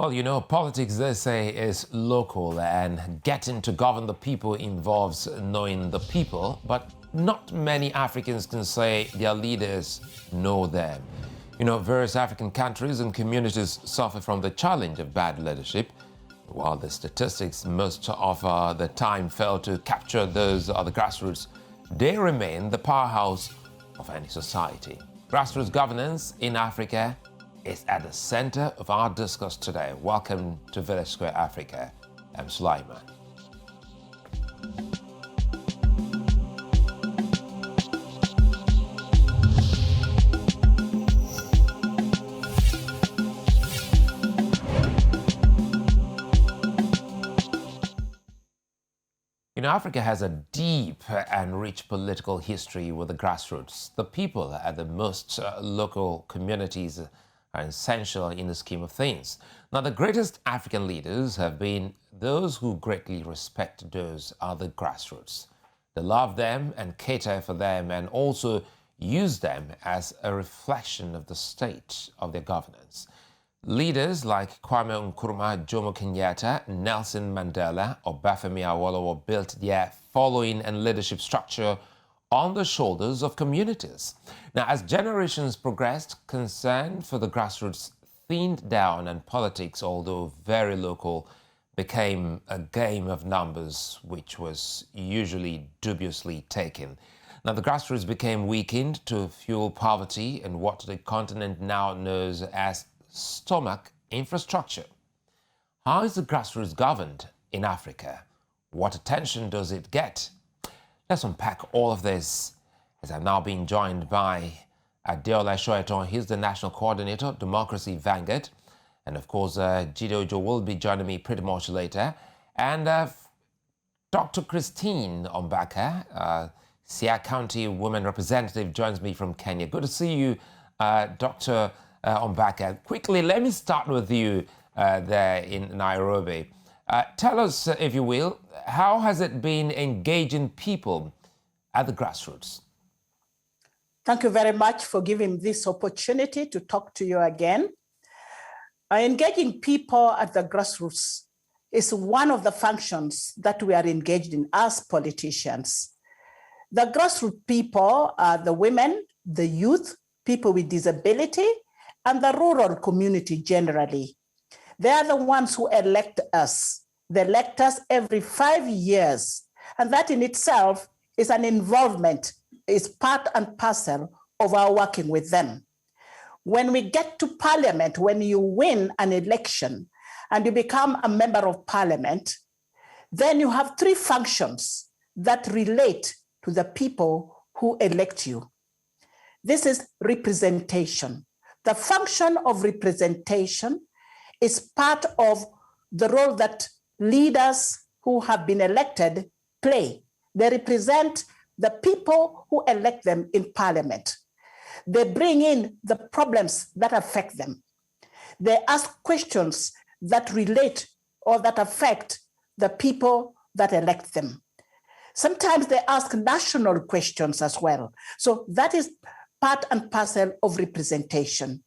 Well, you know, politics, they say, is local, and getting to govern the people involves knowing the people, but not many Africans can say their leaders know them. You know, various African countries and communities suffer from the challenge of bad leadership, while the statistics most of the time fail to capture those of the grassroots. They remain the powerhouse of any society. Grassroots governance in Africa is at the center of our discourse today. Welcome to Village Square Africa. I'm Sulai. You know, Africa has a deep and rich political history with the grassroots. The people at the most local communities are essential in the scheme of things. Now, the greatest African leaders have been those who greatly respect those are the grassroots. They love them and cater for them and also use them as a reflection of the state of their governance. Leaders like Kwame Nkrumah, Jomo Kenyatta, Nelson Mandela, or Obafemi Awolowo built their following and leadership structure on the shoulders of communities. Now, as generations progressed, concern for the grassroots thinned down, and politics, although very local, became a game of numbers, which was usually dubiously taken. Now, the grassroots became weakened to fuel poverty and what the continent now knows as stomach infrastructure. How is the grassroots governed in Africa? What attention does it get? Let's unpack all of this as I'm now being joined by ADEOLA. He's the National Coordinator, Democracy Vanguard. And of course, JIDE will be joining me pretty much later. And Dr. Christine OMBAKA, Siaya County Women Representative, joins me from Kenya. Good to see you, Dr. OMBAKA. Quickly, let me start with you there in Nairobi. Tell us, if you will, how has it been engaging people at the grassroots? Thank you very much for giving this opportunity to talk to you again. Engaging people at the grassroots is one of the functions that we are engaged in as politicians. The grassroots people are the women, the youth, people with disability, and the rural community generally. They are the ones who elect us. They elect us every 5 years. And that in itself is an involvement, is part and parcel of our working with them. When we get to parliament, when you win an election and you become a member of parliament, then you have three functions that relate to the people who elect you. This is representation. The function of representation is part of the role that leaders who have been elected play. They represent the people who elect them in parliament. They bring in the problems that affect them. They ask questions that relate or that affect the people that elect them. Sometimes they ask national questions as well. So that is part and parcel of representation.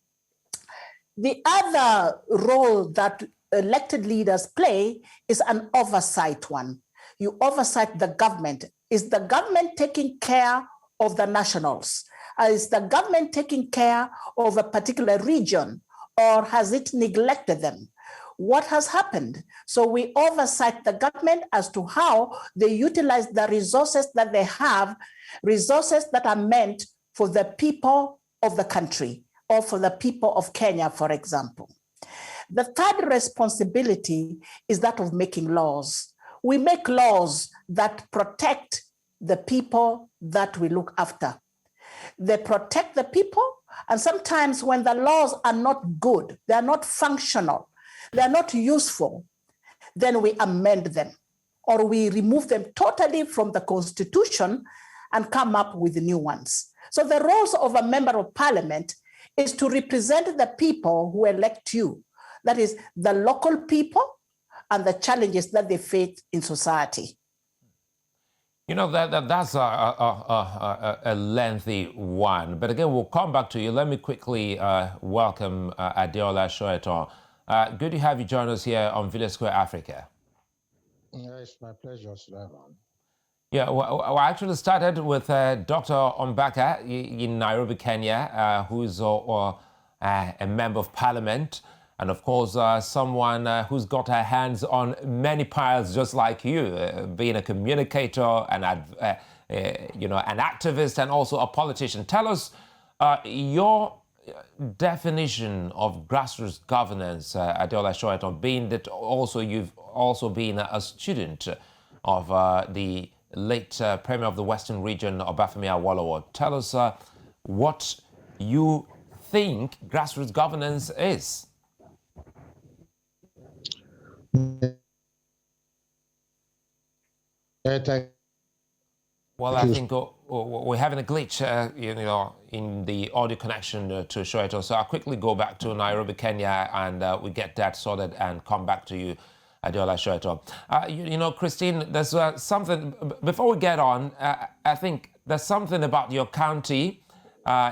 The other role that elected leaders play is an oversight one. You oversight the government. Is the government taking care of the nationals? Is the government taking care of a particular region, or has it neglected them? What has happened? So we oversight the government as to how they utilize the resources that they have, resources that are meant for the people of the country or for the people of Kenya, for example. The third responsibility is that of making laws. We make laws that protect the people that we look after. They protect the people, and sometimes when the laws are not good, they are not functional, they are not useful, then we amend them or we remove them totally from the Constitution and come up with new ones. So the roles of a member of parliament is to represent the people who elect you. That is the local people and the challenges that they face in society. You know, that's a lengthy one. But again, we'll come back to you. Let me quickly welcome ADEOLA. Good to have you join us here on Village Square Africa. Yeah, it's my pleasure, Sulaiman. Yeah, well, I actually started with Dr. OMBAKA in Nairobi, Kenya, who's a member of parliament, and of course someone who's got her hands on many piles, just like you, being a communicator and an activist and also a politician. Tell us your definition of grassroots governance, ADEOLA SOETAN, being that also you've also been a student of the late Premier of the Western Region, Obafemi Awolowo. Tell us what you think grassroots governance is. Well, I think we're having a glitch, in the audio connection to Soweto. So I'll quickly go back to Nairobi, Kenya, and we get that sorted and come back to you, ADEOLA SOETAN. Christine, there's something, before we get on, I think there's something about your county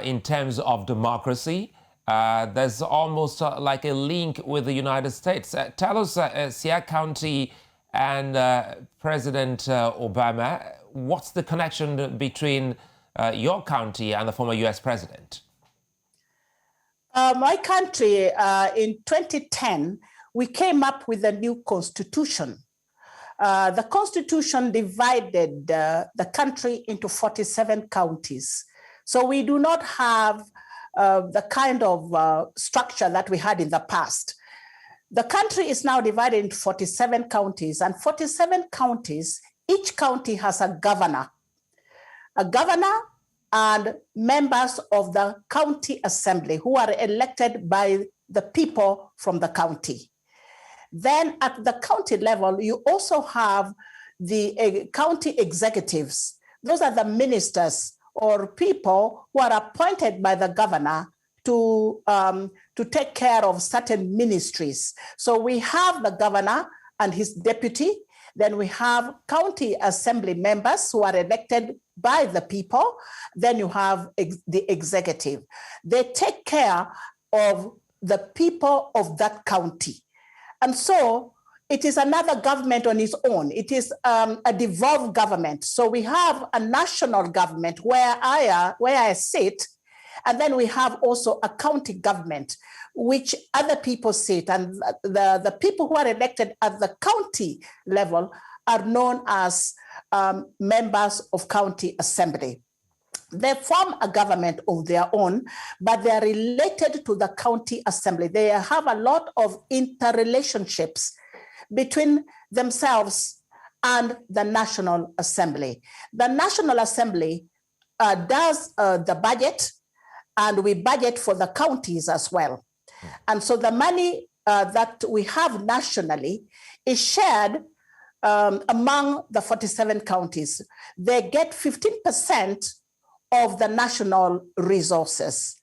in terms of democracy. There's almost like a link with the United States. Tell us, Siaya County and President Obama, what's the connection between your county and the former US president? My country, in 2010, we came up with a new constitution. The constitution divided the country into 47 counties. So we do not have the kind of structure that we had in the past. The country is now divided into 47 counties, and 47 counties, each county has a governor and members of the county assembly who are elected by the people from the county. Then at the county level, you also have the county executives. Those are the ministers or people who are appointed by the governor to take care of certain ministries. So we have the governor and his deputy. Then we have county assembly members who are elected by the people. Then you have the executive. They take care of the people of that county. And so it is another government on its own. It is a devolved government. So we have a national government where I sit, and then we have also a county government, which other people sit. And the people who are elected at the county level are known as members of county assembly. They form a government of their own, but they are related to the county assembly. They have a lot of interrelationships between themselves and the National Assembly. The National Assembly does the budget, and we budget for the counties as well. And so the money that we have nationally is shared among the 47 counties. They get 15% of the national resources.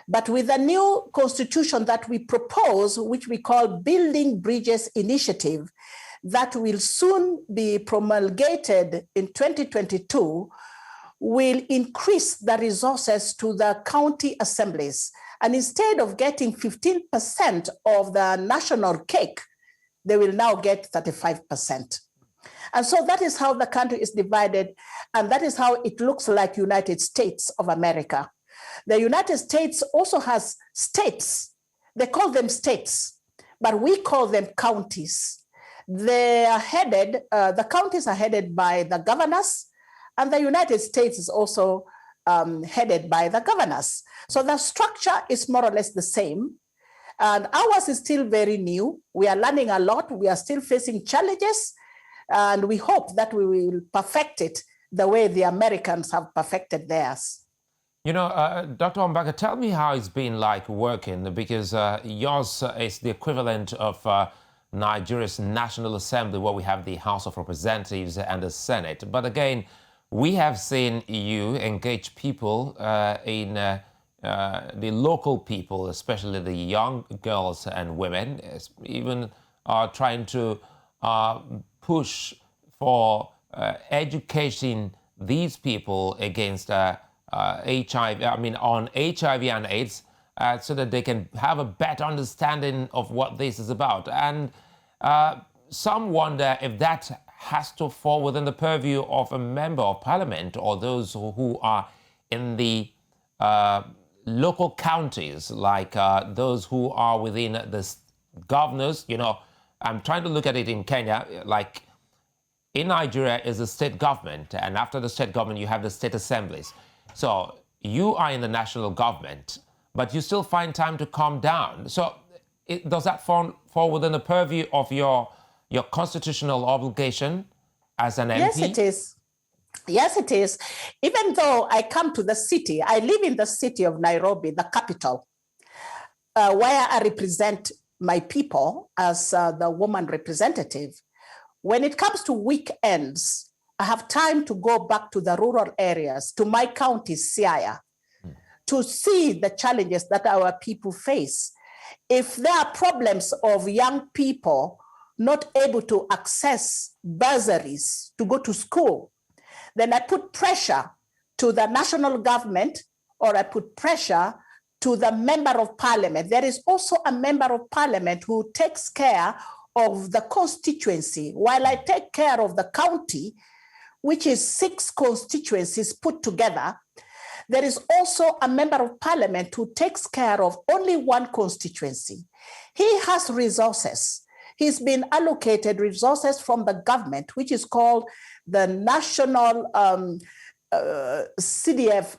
But with the new constitution that we propose, which we call Building Bridges Initiative, that will soon be promulgated in 2022, will increase the resources to the county assemblies. And instead of getting 15% of the national cake, they will now get 35%. And so that is how the country is divided, and that is how it looks like United States of America. The United States also has states. They call them states, but we call them counties. They are headed, the counties are headed by the governors, and the United States is also headed by the governors. So the structure is more or less the same. And ours is still very new. We are learning a lot. We are still facing challenges. And we hope that we will perfect it the way the Americans have perfected theirs. Dr. OMBAKA, tell me how it's been like working, because yours is the equivalent of Nigeria's National Assembly, where we have the House of Representatives and the Senate. But again, we have seen you engage people in the local people, especially the young girls and women, even trying to push for educating these people against HIV, on HIV and AIDS, so that they can have a better understanding of what this is about. And some wonder if that has to fall within the purview of a member of parliament or those who are in the local counties, like those who are within the governors. You know, I'm trying to look at it in Kenya, like in Nigeria is the state government, and after the state government, you have the state assemblies. So you are in the national government, but you still find time to calm down. So does that fall within the purview of your constitutional obligation as an MP? Yes, it is. Yes, it is. Even though I come to the city, I live in the city of Nairobi, the capital, where I represent my people as the woman representative. When it comes to weekends, I have time to go back to the rural areas, to my county, Siaya, to see the challenges that our people face. If there are problems of young people not able to access bursaries to go to school, then I put pressure to the national government, or I put pressure to the member of parliament. There is also a member of parliament who takes care of the constituency, while I take care of the county, which is 6 constituencies put together. There is also a member of parliament who takes care of only one constituency. He has resources. He's been allocated resources from the government, which is called the National CDF,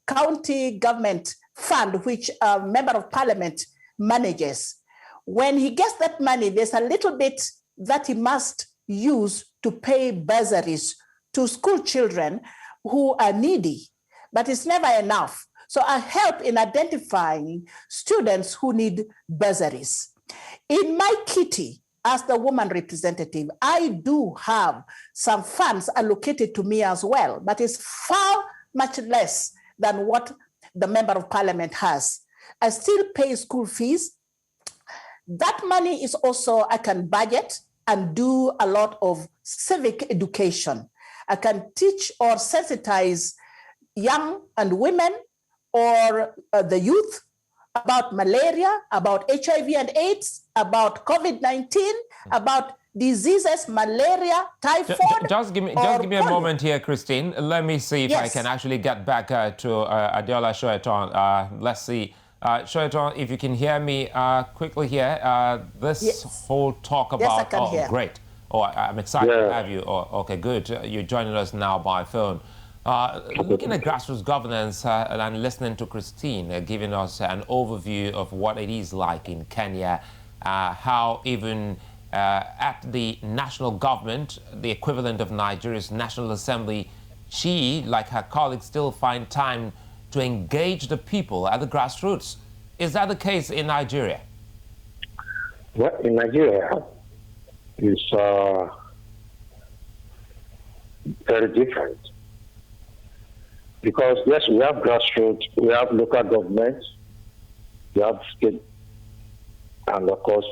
County Government Fund, which a member of parliament manages. When he gets that money, there's a little bit that he must use to pay bursaries to school children who are needy, but it's never enough. So I help in identifying students who need bursaries. In my kitty, as the woman representative, I do have some funds allocated to me as well, but it's far much less than what the member of parliament has. I still pay school fees. That money is also, I can budget and do a lot of civic education. I can teach or sensitize young and women or the youth about malaria, about HIV and AIDS, about COVID-19, about diseases, malaria, typhoid. Just give me a moment here, Christine. Let me see if I can actually get back to ADEOLA SOETAN. Let's see. SOETAN, if you can hear me quickly here, this whole talk about... Yes, I can hear. Great. Oh, I'm excited to have you. Oh, okay, good. You're joining us now by phone. Looking at grassroots governance and listening to Christine giving us an overview of what it is like in Kenya, how even at the national government, the equivalent of Nigeria's National Assembly, she, like her colleagues, still find time to engage the people at the grassroots. Is that the case in Nigeria? Well, in Nigeria, it's very different. Because, yes, we have grassroots, we have local government, we have state, and of course,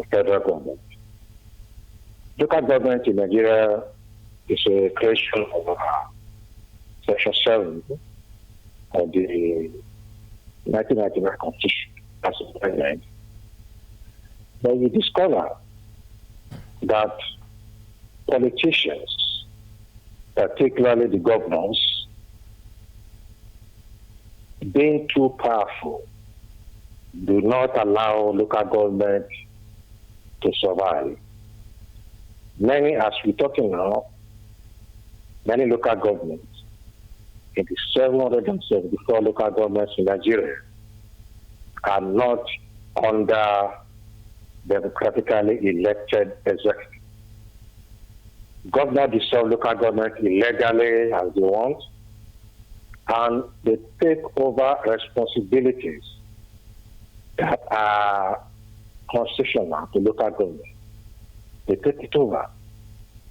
federal government. Local government in Nigeria is a creation of Section 7 of the 1999 Constitution as amendment. But we discover that politicians, particularly the governors, being too powerful, do not allow local government to survive. Many, as we're talking now, many local governments, in the 774 local governments in Nigeria, are not under democratically elected executive. Governors dissolve local government illegally as they want, and they take over responsibilities that are constitutional to local government. They take it over.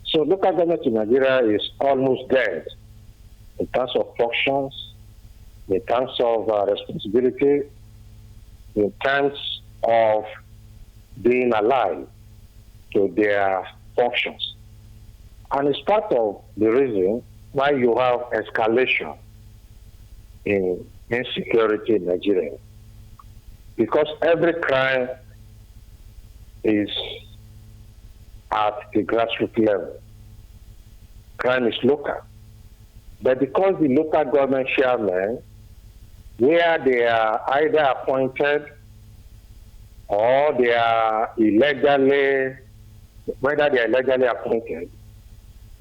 So local government in Nigeria is almost dead in terms of functions, in terms of responsibility, in terms of being alive to their functions. And it's part of the reason why you have escalation in insecurity in Nigeria. Because every crime is at the grassroots level. Crime is local. But because the local government chairmen, where they are either appointed or they are illegally, whether they are illegally appointed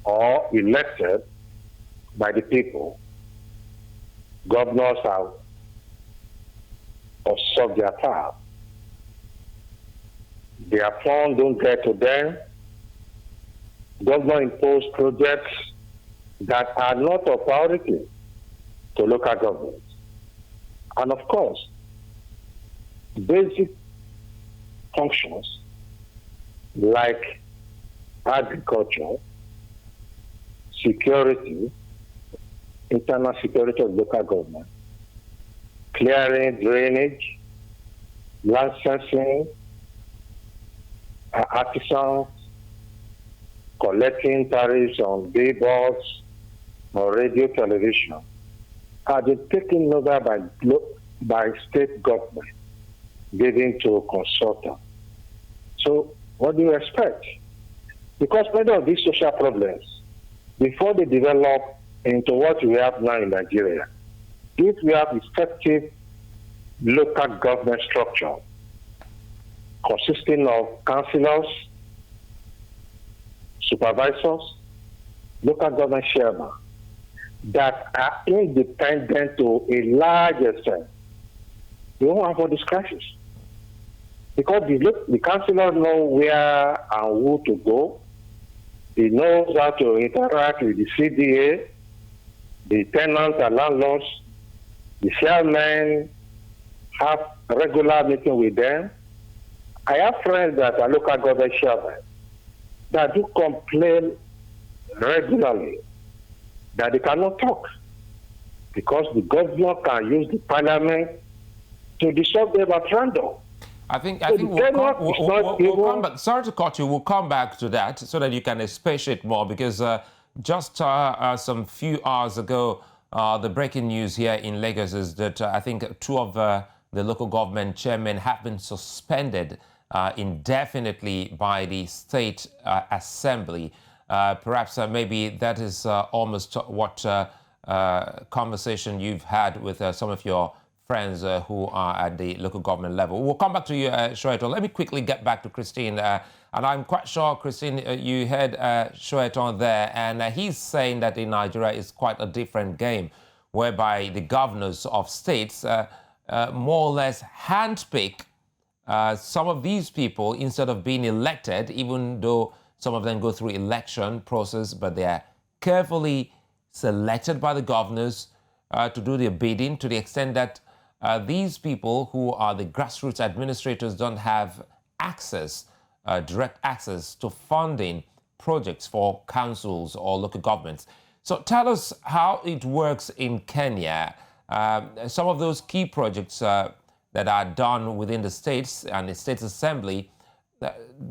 or elected by the people, governors have usurped their power. Their funds don't get to them. Government impose projects that are not of priority to local governments. And of course, basic functions like agriculture, security, internal security of local government, clearing, drainage, licensing, artisans, collecting tariffs on billboards or radio, television, are being taken over by state government, given to consultants. So what do you expect? Because many of these social problems, before they develop into what we have now in Nigeria, if we have effective local government structure consisting of councillors, supervisors, local government chairmen that are independent to a large extent, we won't have all this crisis. Because the councillors know where and who to go. He knows how to interact with the CDA, the tenants and landlords. The chairmen have regular meetings with them. I have friends that are local government chairmen that do complain regularly that they cannot talk because the governor can use the parliament to dissolve them at random. I think we'll come back. Sorry to cut you. We'll come back to that so that you can expatiate more, because just some few hours ago, the breaking news here in Lagos is that I think two of the local government chairmen have been suspended indefinitely by the State Assembly. Perhaps maybe that is almost what conversation you've had with some of your friends who are at the local government level. We'll come back to you, Soetan. Let me quickly get back to Christine. And I'm quite sure, Christine, you heard Soetan there, and he's saying that in Nigeria it's quite a different game, whereby the governors of states more or less handpick some of these people instead of being elected, even though some of them go through election process, but they are carefully selected by the governors to do their bidding, to the extent that these people who are the grassroots administrators don't have access, direct access to funding projects for councils or local governments. So tell us how it works in Kenya. Some of those key projects that are done within the states and the State Assembly,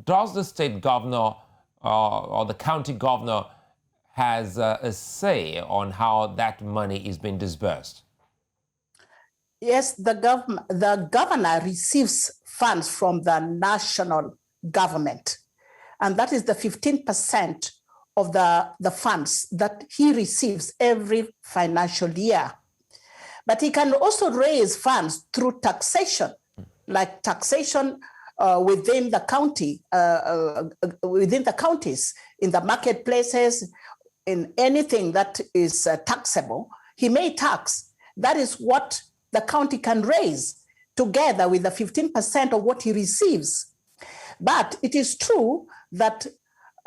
does the state governor or the county governor has a say on how that money is being disbursed? Yes, the governor receives funds from the national government, and that is the 15% of the funds that he receives every financial year. But he can also raise funds through taxation, like taxation within the county, within the counties, in the marketplaces, in anything that is taxable. He may tax. That is what the county can raise together with the 15% of what he receives. But it is true that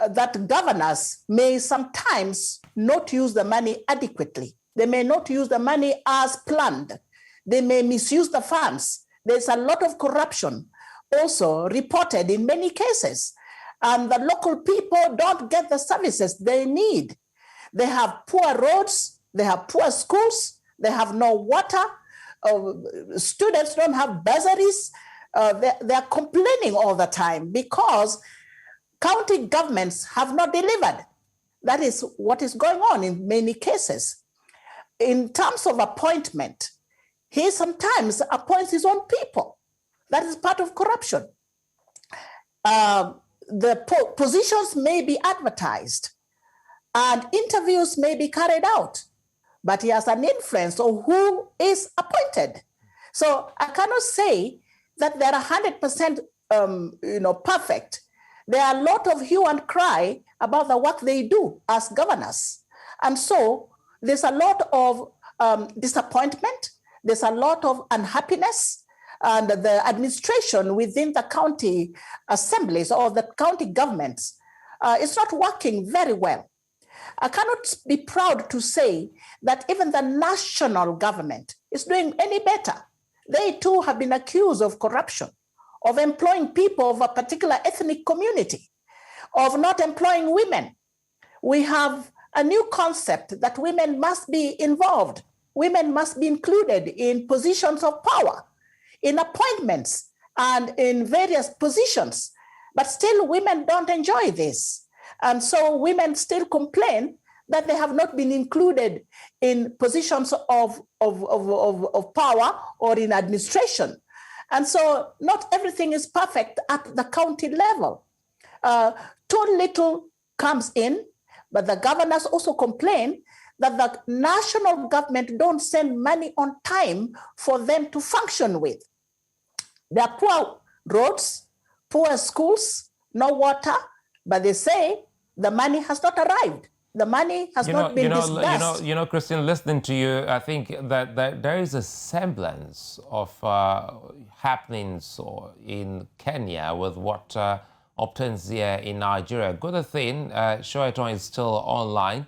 that governors may sometimes not use the money adequately. They may not use the money as planned. They may misuse the funds. There's a lot of corruption also reported in many cases. And the local people don't get the services they need. They have poor roads, they have poor schools, they have no water, students don't have bursaries. They're complaining all the time because county governments have not delivered. That is what is going on in many cases. In terms of appointment, he sometimes appoints his own people. That is part of corruption. The positions may be advertised and interviews may be carried out, but he has an influence on who is appointed. So I cannot say that they're 100% perfect. There are a lot of hue and cry about the work they do as governors. And so there's a lot of disappointment, there's a lot of unhappiness, and the administration within the county assemblies or the county governments is not working very well. I cannot be proud to say that even the national government is doing any better. They too have been accused of corruption, of employing people of a particular ethnic community, of not employing women. We have a new concept that women must be involved. Women must be included in positions of power, in appointments, and in various positions. But still, women don't enjoy this. And so women still complain that they have not been included in positions of power or in administration. And so not everything is perfect at the county level. Too little comes in, but the governors also complain that the national government don't send money on time for them to function with. There are poor roads, poor schools, no water, but they say the money has not arrived. The money has not been disbursed. Christine, listening to you, I think that there is a semblance of happenings in Kenya with what obtains here in Nigeria. Good thing, SOETAN is still online.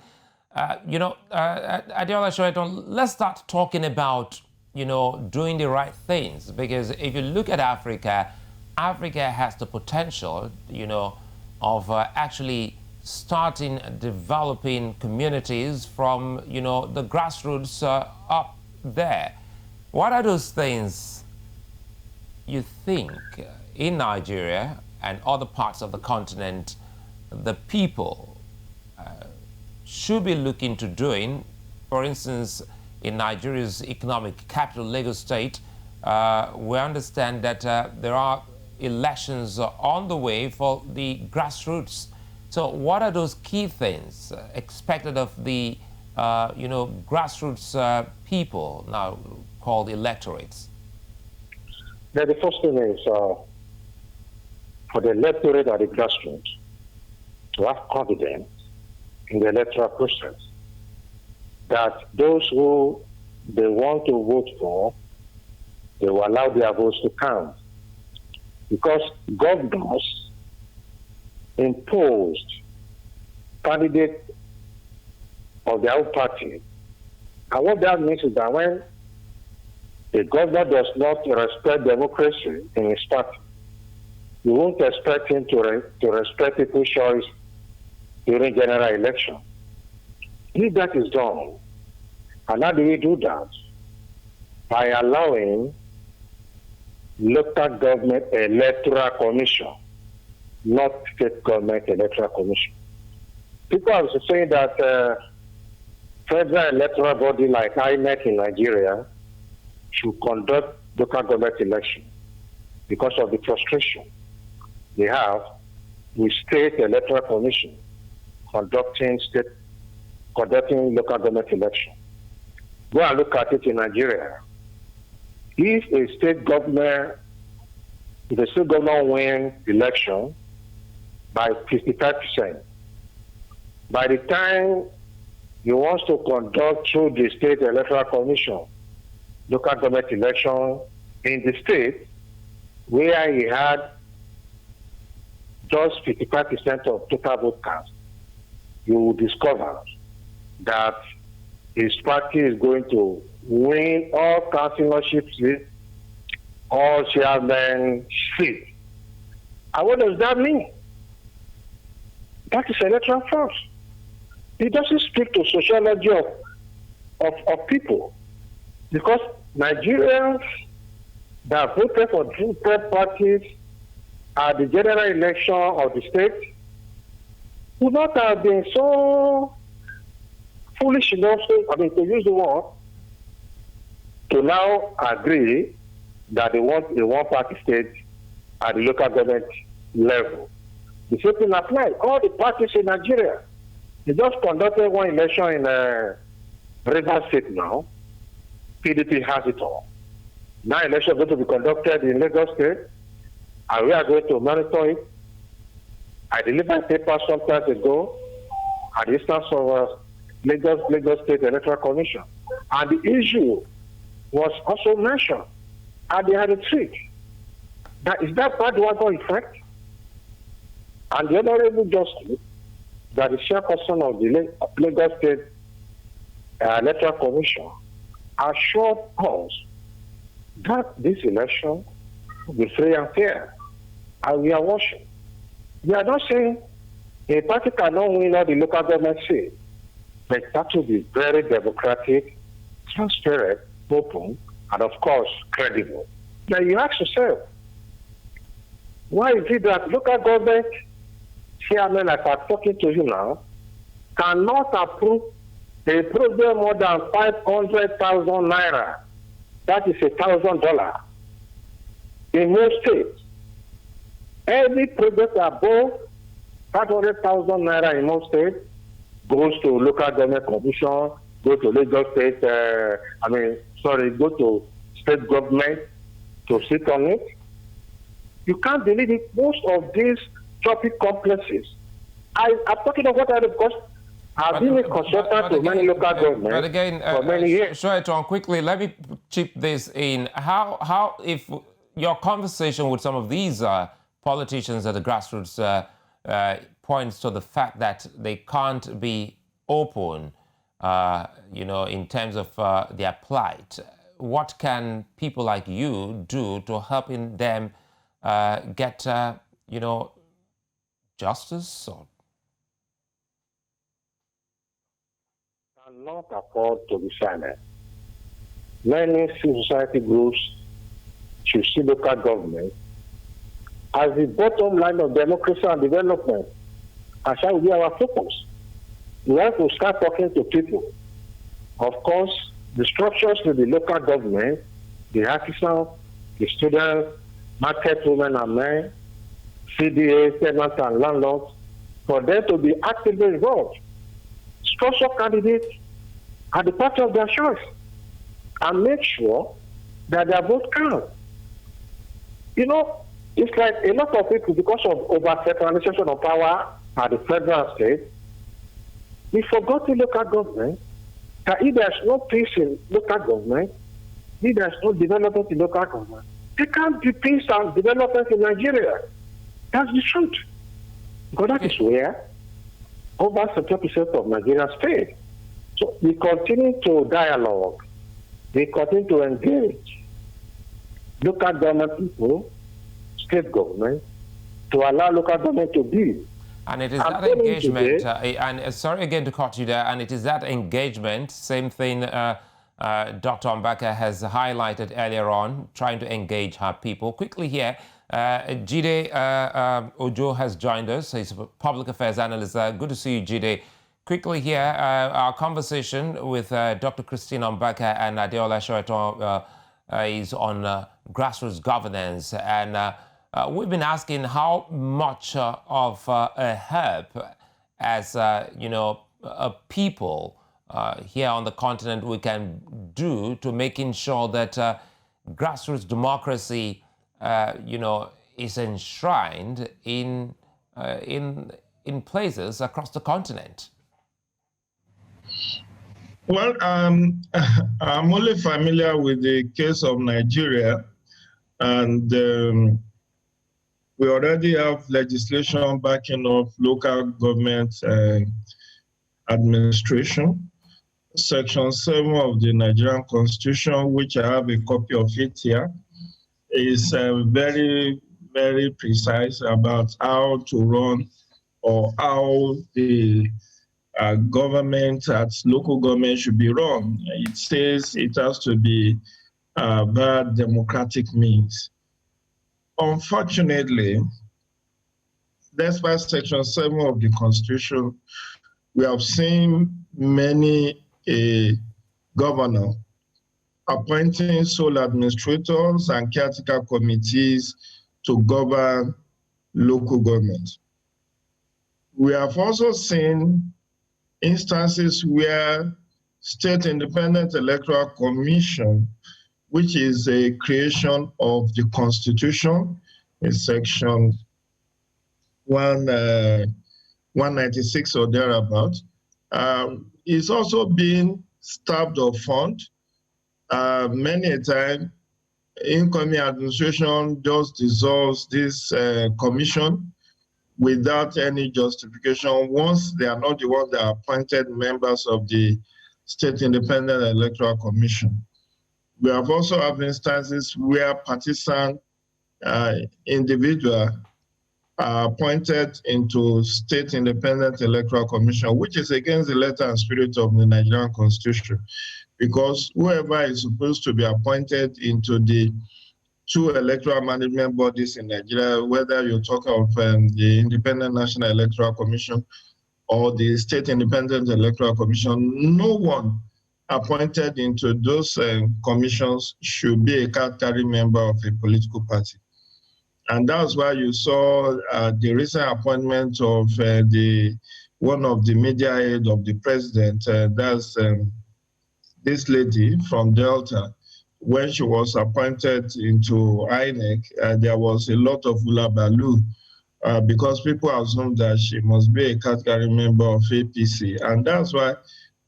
ADEOLA, SOETAN, let's start talking about, doing the right things. Because if you look at Africa, Africa has the potential, of actually starting developing communities from, the grassroots up there. What are those things you think in Nigeria and other parts of the continent the people should be looking to doing? For instance, in Nigeria's economic capital, Lagos State, we understand that there are elections on the way for the grassroots. So what are those key things expected of the, grassroots people, now called electorates? The first thing is for the electorate at the grassroots to have confidence in the electoral process that those who they want to vote for, they will allow their votes to count. Because governors imposed candidates of their own party. And what that means is that when the governor does not respect democracy in his party, you won't expect him to respect people's choice during general election. If that is done, and how do we do that? By allowing local government electoral commission, not state government electoral commission. People are saying that federal electoral body like INEC in Nigeria should conduct local government election because of the frustration they have with state electoral commission conducting local government election. Go and look at it in Nigeria. If a state governor wins election by 55%, by the time he wants to conduct through the state electoral commission local government election in the state where he had just 55% of total vote cast, you will discover that his party is going to win all councillorship seats, all chairman seats. And what does that mean? That is electoral fraud. It doesn't speak to sociology of people. Because Nigerians that voted for different parties at the general election of the state would not have been so foolish enough to use the word, to to now agree that they want a one-party state at the local government level. The same thing applies. All the parties in Nigeria, they just conducted one election in Rivers State now. PDP has it all. Now election is going to be conducted in Lagos State, and we are going to monitor it. I delivered papers some time ago at the instance of Lagos State Electoral Commission, and the issue was also mentioned at the retreat. Now, is that bandwagon effect? And the Honorable Justice, that is chairperson of the Lagos State Electoral Commission, assured us that this election will be free and fair, and we are watching. We are not saying a party cannot win all the local government seats, but that will be very democratic, transparent, open, and of course, credible. Now you ask yourself, why is it that local government chairman, like I'm talking to you now, cannot approve a project more than 500,000 naira? That is $1,000 in most states. Every project above 500,000 naira in most states goes to local government commission, go to Lagos State, go to state government to sit on it. You can't believe it. Most of these shopping complexes, I'm talking of what I know because I've been a consultant to many local governments for many years. SOETAN, quickly, let me chip this in. How if your conversation with some of these politicians at the grassroots points to the fact that they can't be open, in terms of their plight, what can people like you do to helping them get, justice? Or cannot afford to be silent. Many civil society groups should see local government as the bottom line of democracy and development, and shall be our focus. We have to start talking to people. Of course, the structures to the local government, the artisans, the students, market women and men, CDA, tenants and landlords, for them to be actively involved. Structure candidates at the party of their choice and make sure that their vote counts. It's like a lot of people, because of over-centralization of power at the federal state, we forgot the local government, that if there's no peace in local government, if there's no development in local government, there can't be peace and development in Nigeria. That's the truth. Because that is where over 70% of Nigerians fail. So we continue to dialogue, we continue to engage local government people, state government, to allow local government to be. And it is that engagement, and sorry again to cut you there, and it is that engagement, same thing Dr. OMBAKA has highlighted earlier on, trying to engage her people. Quickly here, JIDE Ojo has joined us. He's a public affairs analyst. Good to see you, JIDE. Quickly here, our conversation with Dr. Christine OMBAKA and ADEOLA SOETAN is on grassroots governance. And we've been asking how much of a help as, a people here on the continent we can do to making sure that grassroots democracy, is enshrined in places across the continent. Well, I'm only familiar with the case of Nigeria, and we already have legislation backing of local government administration. Section 7 of the Nigerian Constitution, which I have a copy of it here, is very, very precise about how to run or how the government at local government should be run. It says it has to be by democratic means. Unfortunately, despite Section 7 of the Constitution, we have seen many governors appointing sole administrators and caretaker committees to govern local government. We have also seen instances where State Independent Electoral Commission, which is a creation of the Constitution in section 196 or thereabout, is also being stabbed or fund. Many a time, incoming administration just dissolves this commission without any justification once they are not the ones that are appointed members of the State Independent Electoral Commission. We have also had instances where partisan individuals are appointed into State Independent Electoral Commission, which is against the letter and spirit of the Nigerian Constitution, because whoever is supposed to be appointed into the two electoral management bodies in Nigeria, whether you talk of the Independent National Electoral Commission or the State Independent Electoral Commission, no one appointed into those commissions should be a card-carrying member of a political party. And that's why you saw the recent appointment of one of the media aides of the president, that's this lady from Delta. When she was appointed into INEC, there was a lot of hullabaloo because people assumed that she must be a card-carrying member of APC. And that's why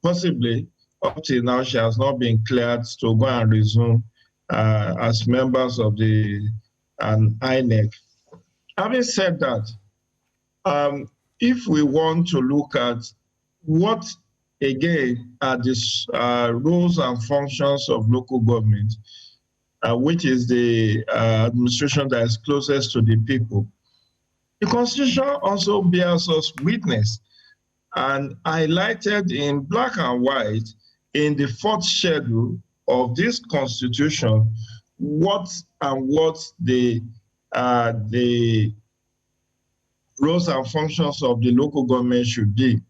possibly up till now she has not been cleared to go and resume as members of the INEC. Having said that, if we want to look at what again are the roles and functions of local government, which is the administration that is closest to the people, the Constitution also bears us witness and highlighted in black and white in the fourth schedule of this Constitution what the roles and functions of the local government should be.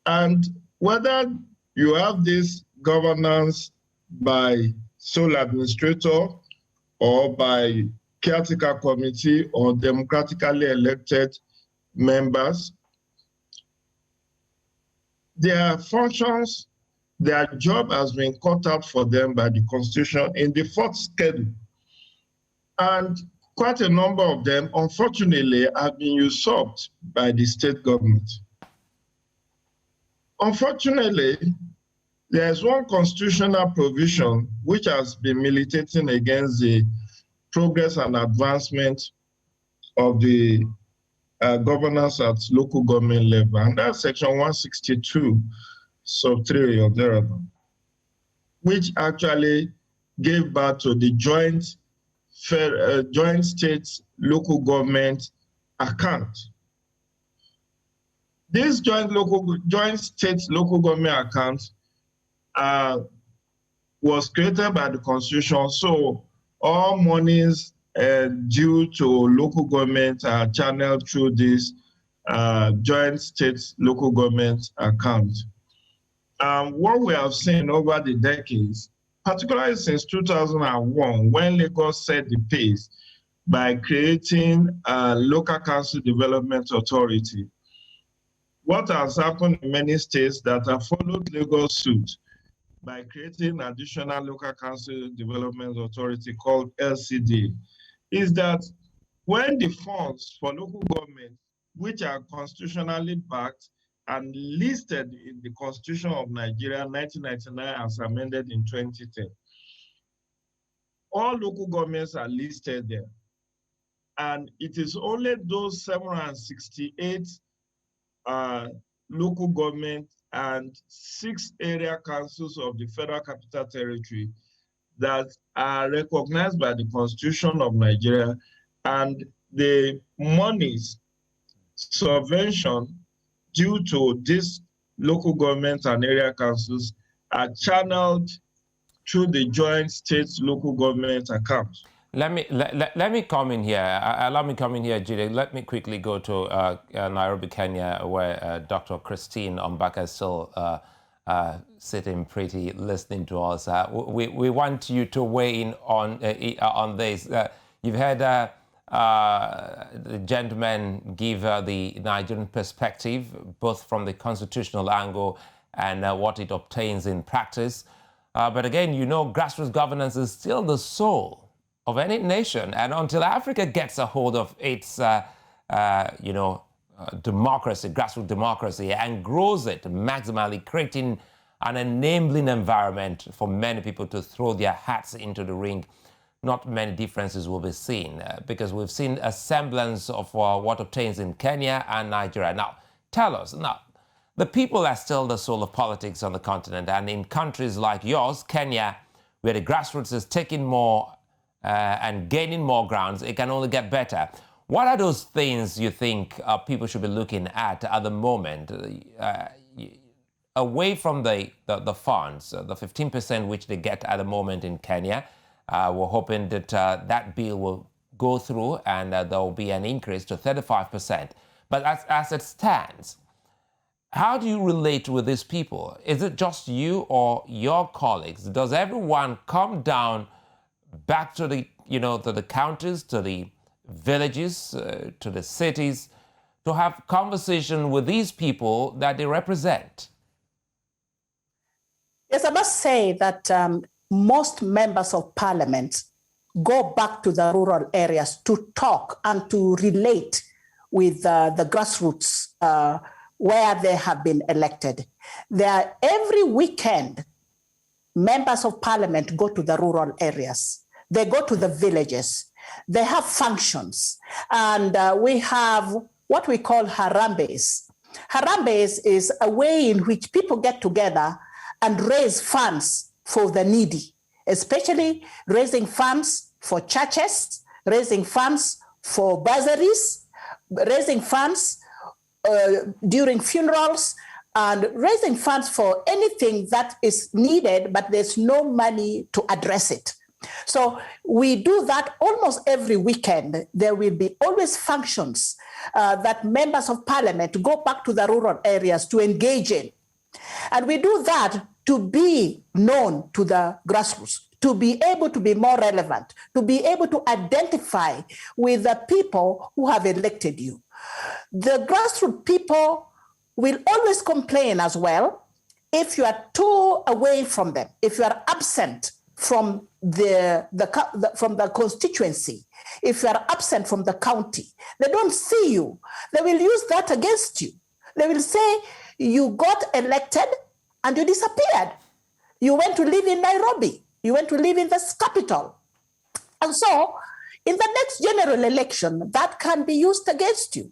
And whether you have this governance by sole administrator or by caretaker committee or democratically elected members, their functions, their job has been cut out for them by the Constitution in the fourth schedule. And quite a number of them, unfortunately, have been usurped by the state government. Unfortunately, there's one constitutional provision which has been militating against the progress and advancement of the governance at local government level, and that's section 162, sub 3 or thereabout, which actually gave birth to the joint state local government account. This joint state local government account was created by the Constitution, so all monies due to local government are channeled through this joint state local government account. What we have seen over the decades, particularly since 2001, when Lagos set the pace by creating a local council development authority, what has happened in many states that have followed Lagos suit by creating additional local council development authority called LCD is that when the funds for local government, which are constitutionally backed and listed in the Constitution of Nigeria 1999 as amended in 2010, all local governments are listed there. And it is only those 768 local government and 6 area councils of the Federal Capital Territory that are recognized by the Constitution of Nigeria, and the monies subvention due to these local governments and area councils are channeled through the joint state local government account. Let me come in here. Allow me come in here, JIDE. Let me quickly go to Nairobi, Kenya, where Dr. Christine OMBAKA is still sitting pretty, listening to us. We want you to weigh in on this. You've heard the gentleman give the Nigerian perspective, both from the constitutional angle and what it obtains in practice. But again, you know, grassroots governance is still the soul of any nation. And until Africa gets a hold of its, democracy, grassroots democracy, and grows it maximally, creating an enabling environment for many people to throw their hats into the ring, not many differences will be seen, because we've seen a semblance of what obtains in Kenya and Nigeria. Now, tell us, the people are still the soul of politics on the continent, and in countries like yours, Kenya, where the grassroots is taking more and gaining more grounds, it can only get better. What are those things you think people should be looking at the moment, away from the funds, the 15% which they get at the moment in Kenya? We're hoping that that bill will go through and there will be an increase to 35%. But as it stands, how do you relate with these people? Is it just you or your colleagues? Does everyone come down back to the, to the counties, to the villages, to the cities, to have conversation with these people that they represent? Yes, I must say that most members of parliament go back to the rural areas to talk and to relate with the grassroots where they have been elected. Every weekend, members of parliament go to the rural areas. They go to the villages. They have functions. And we have what we call harambes. Harambes is a way in which people get together and raise funds for the needy, especially raising funds for churches, raising funds for bursaries, raising funds during funerals, and raising funds for anything that is needed, but there's no money to address it. So we do that almost every weekend. There will be always functions that members of parliament go back to the rural areas to engage in. And we do that to be known to the grassroots, to be able to be more relevant, to be able to identify with the people who have elected you. The grassroots people will always complain as well if you are too away from them, if you are absent from the constituency, if you are absent from the county. They don't see you. They will use that against you. They will say, you got elected and you disappeared. You went to live in Nairobi. You went to live in the capital. And so in the next general election, that can be used against you,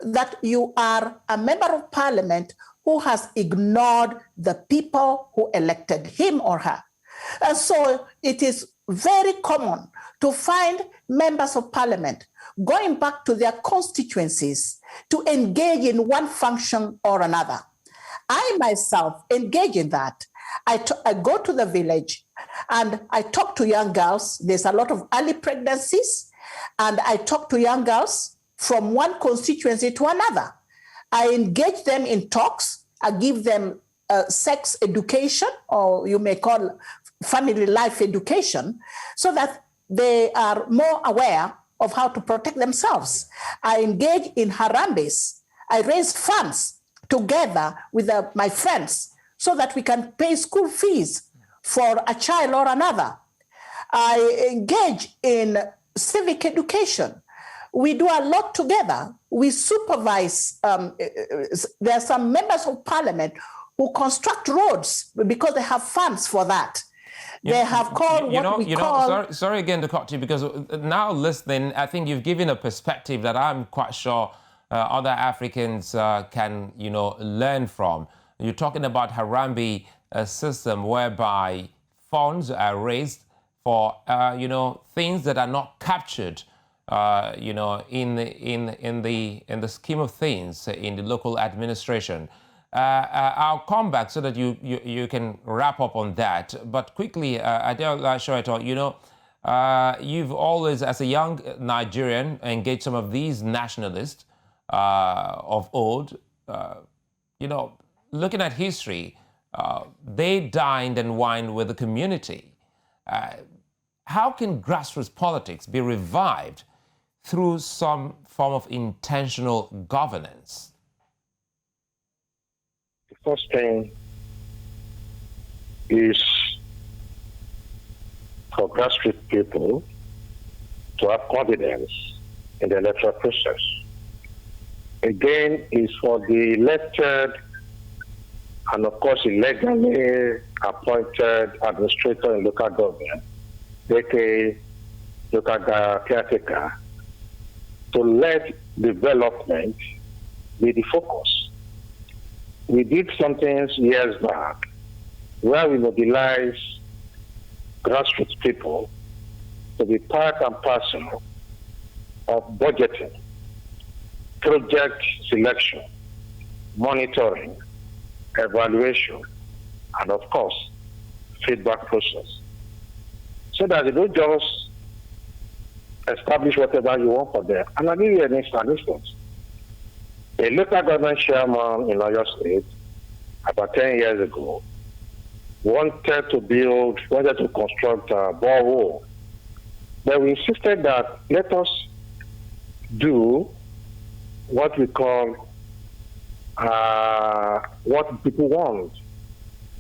that you are a member of parliament who has ignored the people who elected him or her. And so it is very common to find members of parliament going back to their constituencies to engage in one function or another. I myself engage in that. I go to the village and I talk to young girls. There's a lot of early pregnancies, and I talk to young girls from one constituency to another. I engage them in talks. I give them sex education, or you may call family life education, so that they are more aware of how to protect themselves. I engage in harambes. I raise funds together with my friends so that we can pay school fees for a child or another. I engage in civic education. We do a lot together. We supervise. There are some members of parliament who construct roads because they have funds for that. They have called Sorry again to cut you, because now listening, I think you've given a perspective that I'm quite sure other Africans can, learn from. You're talking about Harambee system whereby funds are raised for, things that are not captured, in the scheme of things in the local administration. I'll come back so that you can wrap up on that. But quickly, ADEOLA Soweto, you've always, as a young Nigerian, engaged some of these nationalists of old. Looking at history, they dined and wined with the community. How can grassroots politics be revived through some form of intentional governance? The first thing is for grassroots people to have confidence in the electoral process. Again, is for the elected and, of course, illegally appointed administrator in local government, aka local caretaker, to let development be the focus. We did something years back where we mobilized grassroots people to be part and parcel of budgeting, project selection, monitoring, evaluation, and of course, feedback process. So that they don't just establish whatever you want for them. And I'll give you an instance. A local government chairman in Oyo State, about 10 years ago, wanted to construct a borehole. But we insisted that let us do what we call what people want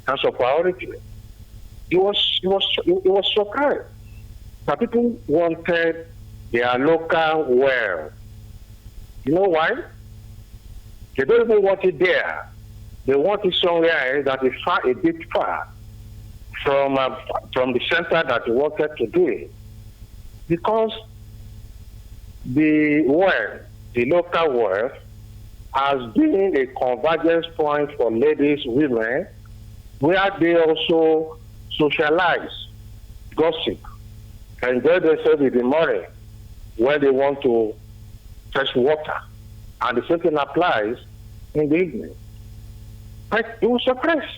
as a priority. It was surprised that people wanted their local well. You know why? They don't even want it there. They want it somewhere that is a bit far from the center that they wanted to do it. Because the local well, has been a convergence point for ladies, women, where they also socialize, gossip, enjoy themselves in the morning when they want to fetch water. And the same thing applies in the evening. But you will surprise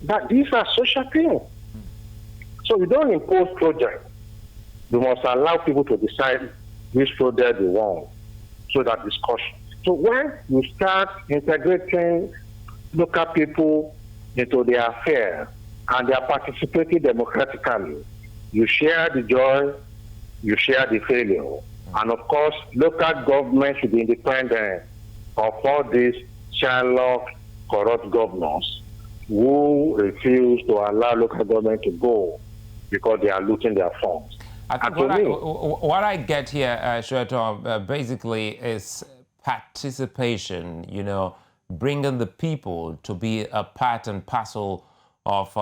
that these are social things. So we don't impose projects. We must allow people to decide which project they want, so that discussion. So when you start integrating local people into their affair and they are participating democratically, you share the joy, you share the failure. And of course, local government should be independent of all these Sherlock corrupt governors who refuse to allow local government to go because they are looting their funds. I think what I get here, SOETAN, basically is participation, bringing the people to be a part and parcel of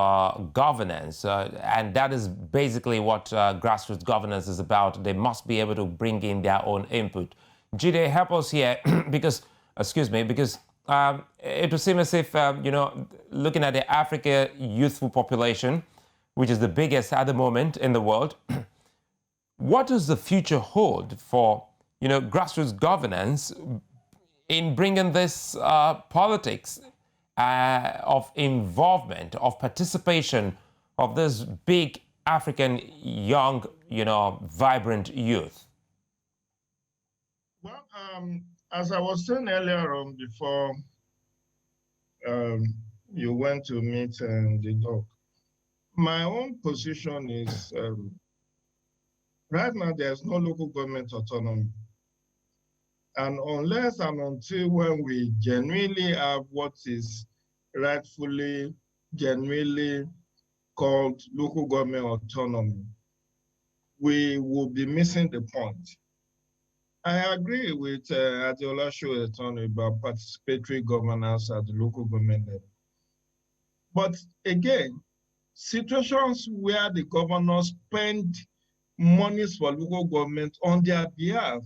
governance. And that is basically what grassroots governance is about. They must be able to bring in their own input. JIDE, help us here, because it would seem as if, looking at the Africa youthful population, which is the biggest at the moment in the world, what does the future hold for, grassroots governance in bringing this politics of involvement, of participation of this big African young, vibrant youth? Well, as I was saying earlier on, before you went to meet the doc, my own position is right now there's no local government autonomy. And unless and until when we genuinely have what is rightfully, genuinely called local government autonomy, we will be missing the point. I agree with ADEOLA SOETAN about participatory governance at the local government level. But again, situations where the governors spend monies for local government on their behalf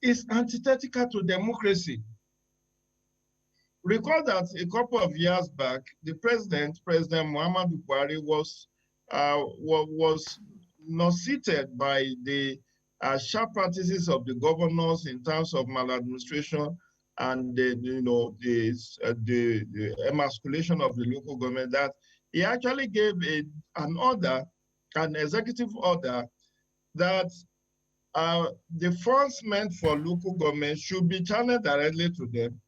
is antithetical to democracy. Recall that a couple of years back, the President Muhammadu Buhari, was not seated by the sharp practices of the governors in terms of maladministration and the emasculation of the local government, that he actually gave an executive order that the funds meant for local government should be channeled directly to them,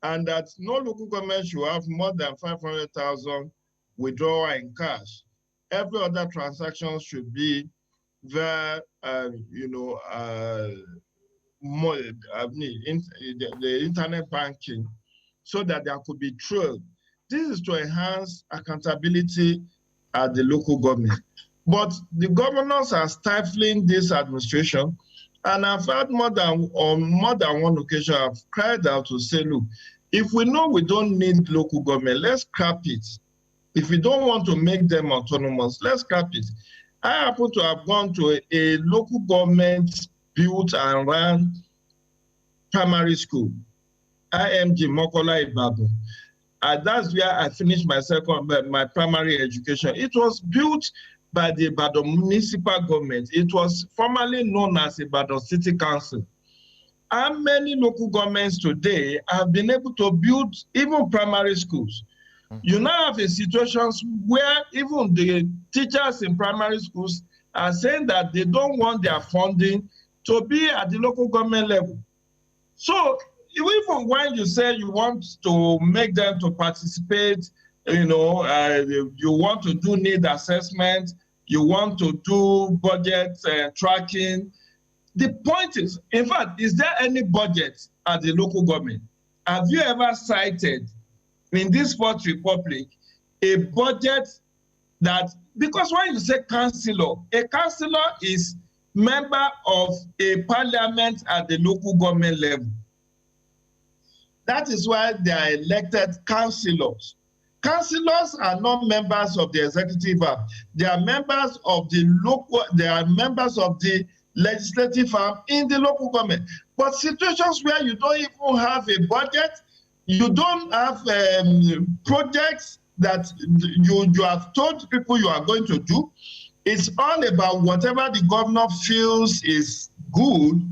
and that no local government should have more than 500,000 withdrawal in cash. Every other transaction should be via, the internet banking, so that there could be trail. This is to enhance accountability at the local government. But the governors are stifling this administration, and I've had on more than one occasion, I've cried out to say, look, if we know we don't need local government, let's scrap it. If we don't want to make them autonomous, let's scrap it. I happen to have gone to a local government built and ran primary school, IMG Mokola Ibadan. That's where I finished my primary education. It was built by the Ibadan municipal government. It was formerly known as Ibadan City Council. How many local governments today have been able to build even primary schools? You now have a situations where even the teachers in primary schools are saying that they don't want their funding to be at the local government level. So even when you say you want to make them to participate, you want to do need assessment, you want to do budget tracking. The point is, in fact, is there any budget at the local government? Have you ever cited in this Fourth Republic a budget that, because when you say councillor, a councillor is member of a parliament at the local government level. That is why they are elected councillors. Councillors are not members of the executive arm. They are members of the legislative arm in the local government. But situations where you don't even have a budget, you don't have projects that you have told people you are going to do. It's all about whatever the governor feels is good.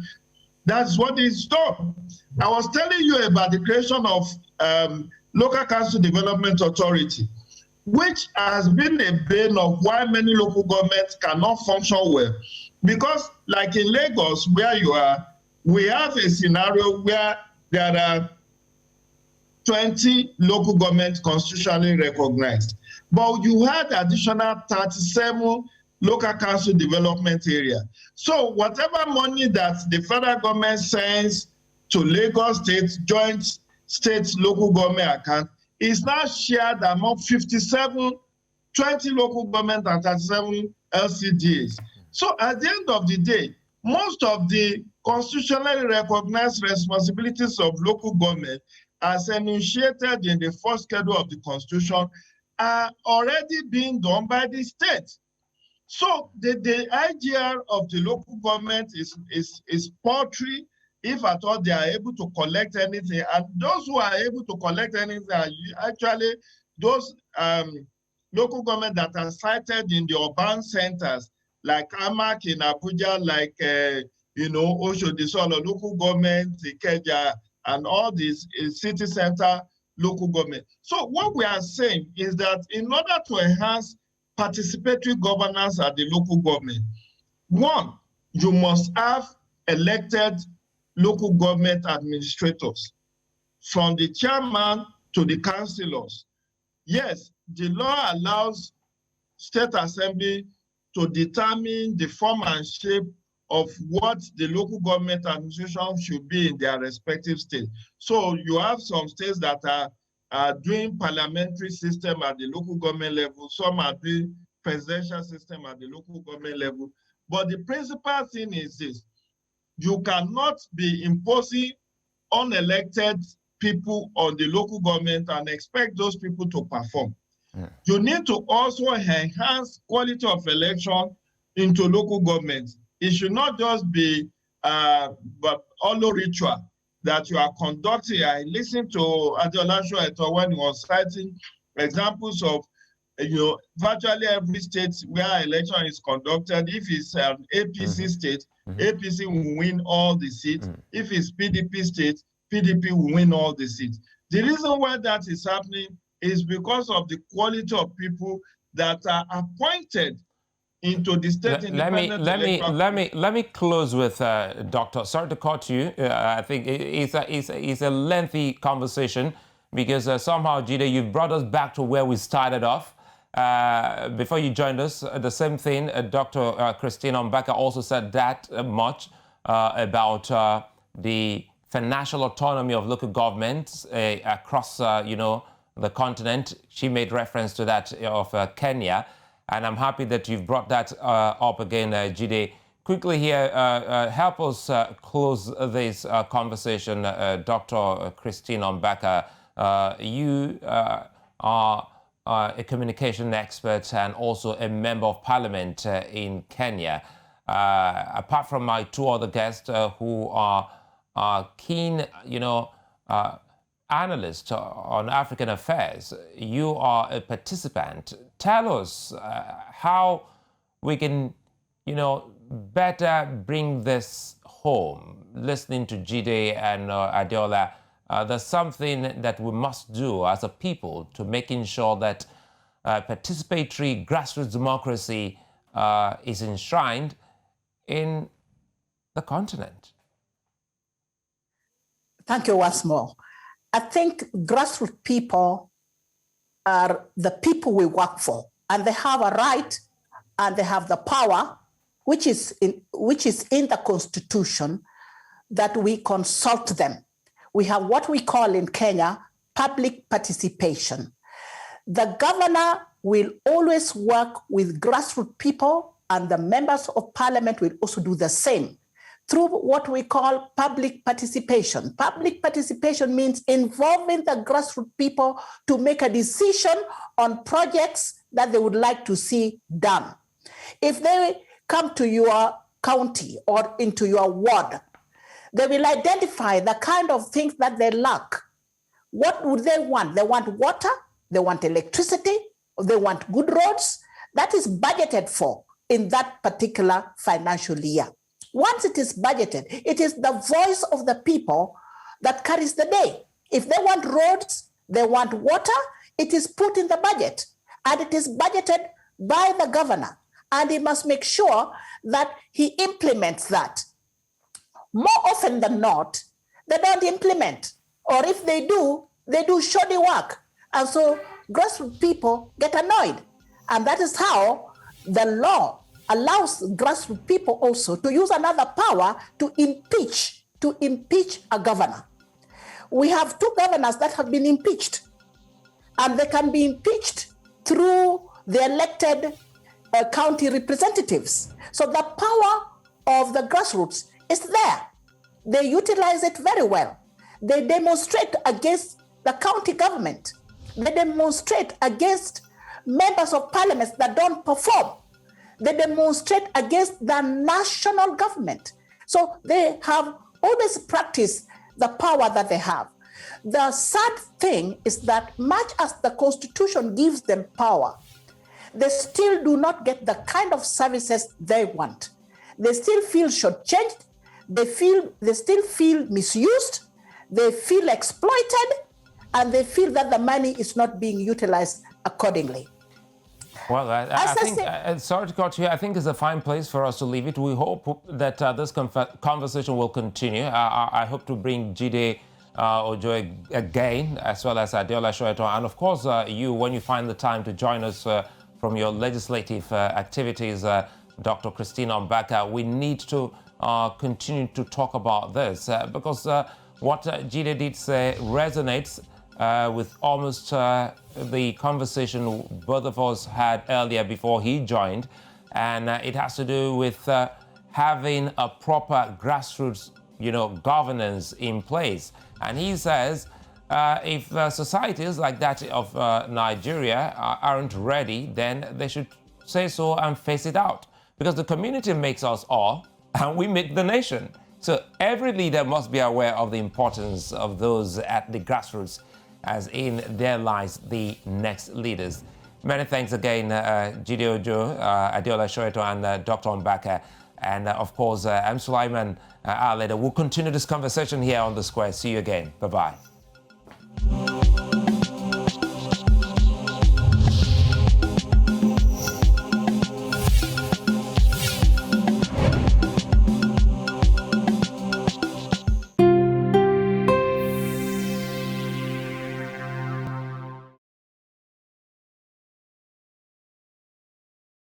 That's what is done. I was telling you about the creation of Local Council Development Authority, which has been a bane of why many local governments cannot function well. Because like in Lagos, where you are, we have a scenario where there are 20 local governments constitutionally recognized. But you had additional 37 local council development area. So whatever money that the federal government sends to Lagos State joint state local government account is now shared among 57, 20 local government and 37 LCDAs. So at the end of the day, most of the constitutionally recognized responsibilities of local government as enunciated in the first schedule of the Constitution are already being done by the state. So the IGR of the local government is paltry, if at all they are able to collect anything. And those who are able to collect anything are actually those local government that are cited in the urban centers, like Amak in Abuja, like Oshodi Solo local government, Ikeja, and all these city center local government. So what we are saying is that in order to enhance participatory governance at the local government, one, you must have elected local government administrators, from the chairman to the councillors. Yes, the law allows state assembly to determine the form and shape of what the local government administration should be in their respective states. So you have some states that are doing parliamentary system at the local government level, some are doing presidential system at the local government level. But the principal thing is this: you cannot be imposing unelected people on the local government and expect those people to perform. Yeah. You need to also enhance quality of election into local government. It should not just be but hollow ritual that you are conducting. I listened to ADEOLA when he was citing examples of virtually every state where election is conducted. If it's an APC state, APC will win all the seats. If it's PDP state, PDP will win all the seats. The reason why that is happening is because of the quality of people that are appointed into the state independent electoral. Let me close with Doctor. Sorry to cut you. I think it's a lengthy conversation because somehow, JIDE, you've brought us back to where we started off. Before you joined us, the same thing. Dr. Christine OMBAKA also said that much about the financial autonomy of local governments across, the continent. She made reference to that of Kenya, and I'm happy that you've brought that up again, JIDE. Quickly here, help us close this conversation, Dr. Christine OMBAKA. You are a communication expert and also a member of parliament in Kenya. Apart from my two other guests who are keen, analysts on African affairs, you are a participant. Tell us how we can, better bring this home. Listening to JIDE and ADEOLA, there's something that we must do as a people to making sure that participatory grassroots democracy is enshrined in the continent. Thank you once more. I think grassroots people are the people we work for, and they have a right and they have the power, which is in the Constitution, that we consult them. We have what we call in Kenya public participation. The governor will always work with grassroots people, and the members of parliament will also do the same through what we call public participation. Public participation means involving the grassroots people to make a decision on projects that they would like to see done. If they come to your county or into your ward, they will identify the kind of things that they lack. What would they want? They want water, they want electricity, they want good roads. That is budgeted for in that particular financial year. Once it is budgeted, it is the voice of the people that carries the day. If they want roads, they want water, it is put in the budget, and it is budgeted by the governor, and he must make sure that he implements that. More often than not, they don't implement, or if they do shoddy work. And so grassroots people get annoyed. And that is how the law allows grassroots people also to use another power to impeach a governor. We have two governors that have been impeached, and they can be impeached through the elected county representatives. So the power of the grassroots is there. They utilize it very well. They demonstrate against the county government. They demonstrate against members of parliament that don't perform. They demonstrate against the national government. So they have always practiced the power that they have. The sad thing is that much as the Constitution gives them power, they still do not get the kind of services they want. They still feel shortchanged. They still feel misused. They feel exploited, and they feel that the money is not being utilized accordingly. Well, I think, sorry to cut you, I think it's a fine place for us to leave it. We hope that this conversation will continue. I hope to bring JIDE Ojo again, as well as ADEOLA Soetan. And of course, you, when you find the time to join us from your legislative activities, Dr. Christine OMBAKA, we need to continue to talk about this because what JIDE did say resonates with almost the conversation both of us had earlier before he joined, and it has to do with having a proper grassroots, governance in place. And he says if societies like that of Nigeria aren't ready, then they should say so and face it out, because the community makes us all, and we make the nation. So every leader must be aware of the importance of those at the grassroots, as in there lies the next leaders. Many thanks again, JIDE Ojo, ADEOLA Soetan, and Dr. OMBAKA. And of course, I'm Sulai, Aledeh. We'll continue this conversation here on The Square. See you again. Bye-bye.